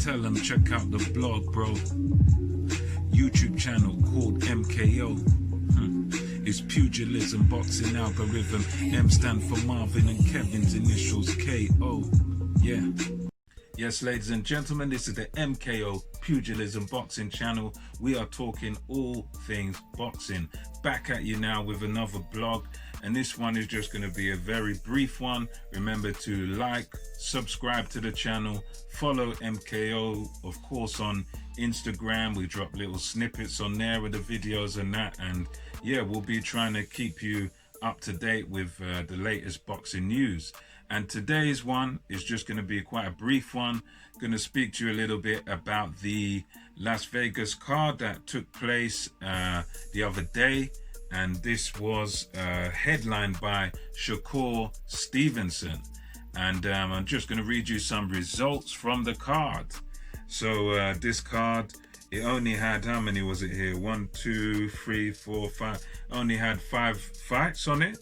tell them check out the blog, bro. YouTube channel called MKO. It's pugilism, boxing algorithm. M stand for Marvin and Kevin's initials KO. Yeah. Yes, ladies and gentlemen, this is the MKO Pugilism Boxing channel. We are talking all things boxing. Back at you now with another blog, and this one is just going to be a very brief one. Remember to like, subscribe to the channel, follow MKO, of course, on Instagram. We drop little snippets on there with the videos and that, and yeah, we'll be trying to keep you up to date with the latest boxing news. And today's one is just going to be quite a brief one. Going to speak to you a little bit about the Las Vegas card that took place the other day. And this was headlined by Shakur Stevenson. And I'm just going to read you some results from the card. So this card, it only had, how many was it here? 1, 2, 3, 4, 5. Only had 5 fights on it.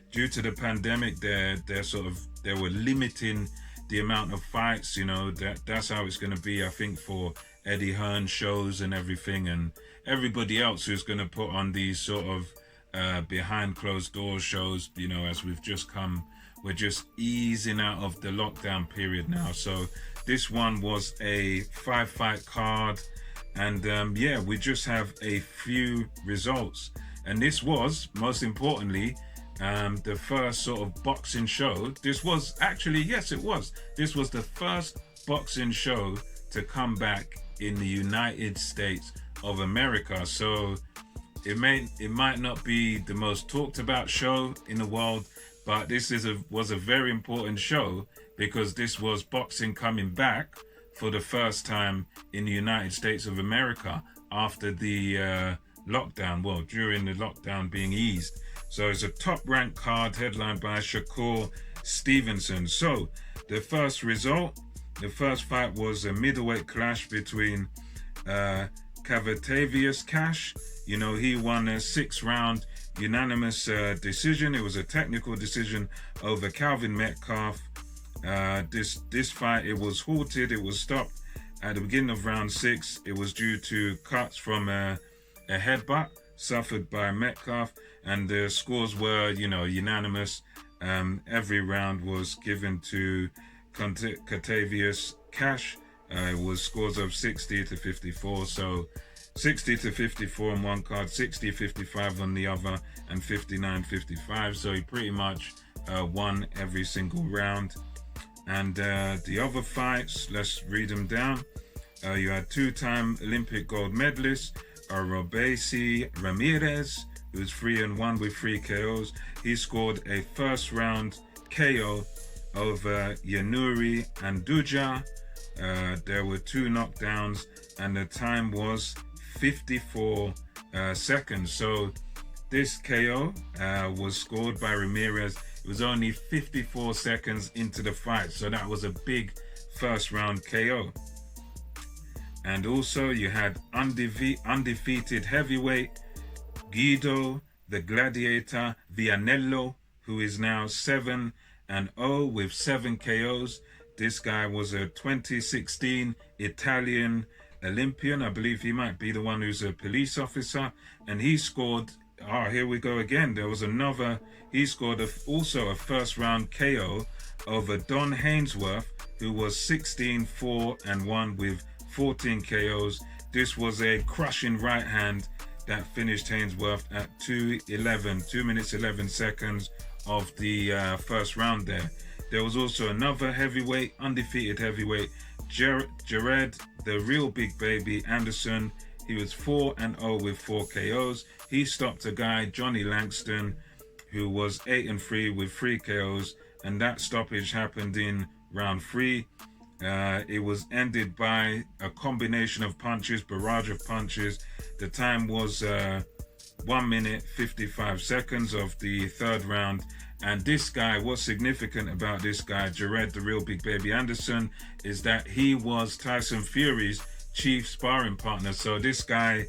Due to the pandemic, they were limiting the amount of fights. You know, that's how it's going to be, I think, for Eddie Hearn shows and everything, and everybody else who's going to put on these sort of behind closed doors shows. You know, as we're just easing out of the lockdown period now. So this one was a 5-fight card, and yeah, we just have a few results. And this was, most importantly, the first sort of boxing show. This was actually, yes, it was. This was the first boxing show to come back in the United States of America. So it might not be the most talked about show in the world, but this was a very important show because this was boxing coming back for the first time in the United States of America after the lockdown. Well, during the lockdown being eased. So it's a top-ranked card headlined by Shakur Stevenson. So the first result, the first fight was a middleweight clash between Kavatavius Cash. You know, he won a 6-round unanimous decision. It was a technical decision over Calvin Metcalf. This fight, it was halted. It was stopped at the beginning of round 6. It was due to cuts from a headbutt suffered by Metcalf, and the scores were, you know, unanimous. Every round was given to Kavatavius Cash. It was scores of 60-54, so 60-54 on one card, 60-55 on the other, and 59-55. So he pretty much won every single round. And the other fights, let's read them down. You had 2-time Olympic gold medalist Robesi Ramirez, who's 3-1 with 3 KOs. He scored a first-round KO over Yanuri Anduja. There were 2 knockdowns, and the time was 54 seconds. So this KO was scored by Ramirez. It was only 54 seconds into the fight, so that was a big first-round KO. And also you had undefeated heavyweight Guido the Gladiator Vianello, who is now 7-0 with 7 KOs. This guy was a 2016 Italian Olympian. I believe he might be the one who's a police officer. And he scored, here we go again. There was another, he scored also a first-round KO over Don Hainsworth, who was 16-4-1 with 14 KOs. This was a crushing right hand that finished Hainsworth at 2 minutes 11 seconds of the first round there. There was also another heavyweight, undefeated heavyweight, Jared the Real Big Baby Anderson. He was 4-0 with 4 KOs. He stopped a guy, Johnny Langston, who was 8-3 with 3 KOs, and that stoppage happened in round 3. It was ended by a combination of punches, barrage of punches. The time was 1 minute 55 seconds of the third round. And this guy, what's significant about this guy, Jared the Real Big Baby Anderson, is that he was Tyson Fury's chief sparring partner. So this guy,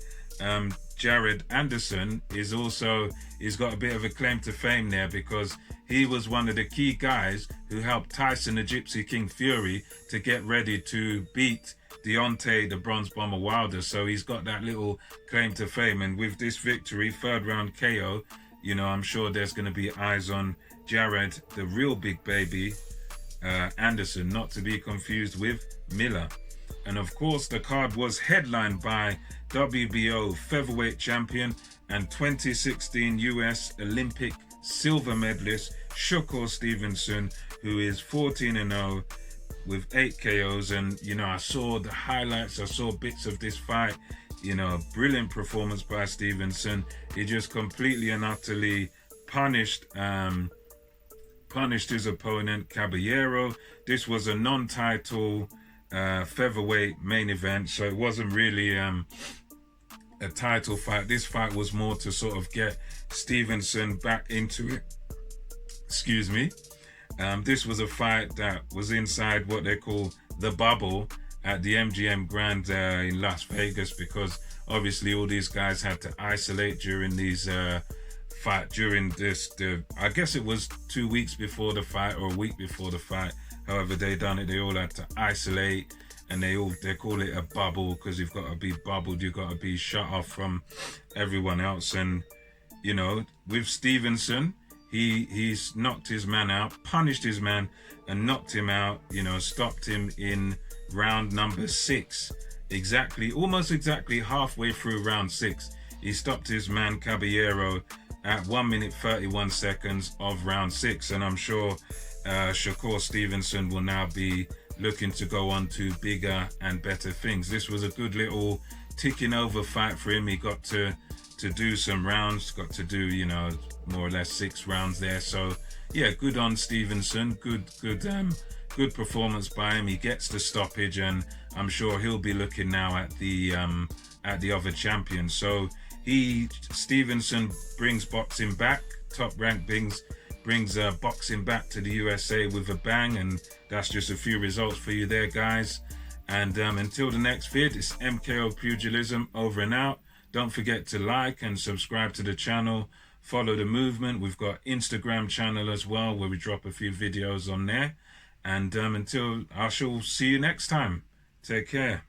Jared Anderson is also, he's got a bit of a claim to fame there, because he was one of the key guys who helped Tyson the Gypsy King Fury to get ready to beat Deontay the Bronze Bomber Wilder. So he's got that little claim to fame. And with this victory, 3rd round KO, you know, I'm sure there's going to be eyes on Jared, the real big baby, Anderson, not to be confused with Miller. And of course, the card was headlined by WBO featherweight champion and 2016 US Olympic silver medalist Shakur Stevenson, who is 14-0 with 8 KOs. And, you know, I saw the highlights, I saw bits of this fight. You know, brilliant performance by Stevenson. He just completely and utterly punished his opponent, Caballero. This was a non-title featherweight main event, so it wasn't really a title fight. This fight was more to sort of get Stevenson back into it. Excuse me. This was a fight that was inside what they call the bubble at the MGM Grand in Las Vegas, because obviously all these guys had to isolate during these I guess it was 2 weeks before the fight or a week before the fight. However they done it, they all had to isolate, and they call it a bubble, because you've got to be bubbled, you've got to be shut off from everyone else. And, you know, with Stevenson, he's knocked his man out, punished his man and knocked him out, you know, stopped him in round number 6, almost exactly halfway through round 6. He stopped his man Caballero at 1 minute 31 seconds of round 6. And I'm sure Shakur Stevenson will now be looking to go on to bigger and better things. This was a good little ticking over fight for him. He got to do some rounds, got to do, you know, more or less 6 rounds there. So yeah, good on Stevenson. Good performance by him. He gets the stoppage, and I'm sure he'll be looking now at the other champions. So Stevenson brings boxing back. Top Rank brings boxing back to the USA with a bang, and that's just a few results for you there, guys. And until the next vid, it's MKO Pugilism over and out. Don't forget to like and subscribe to the channel. Follow the movement. We've got Instagram channel as well, where we drop a few videos on there. And until I shall see you next time. Take care.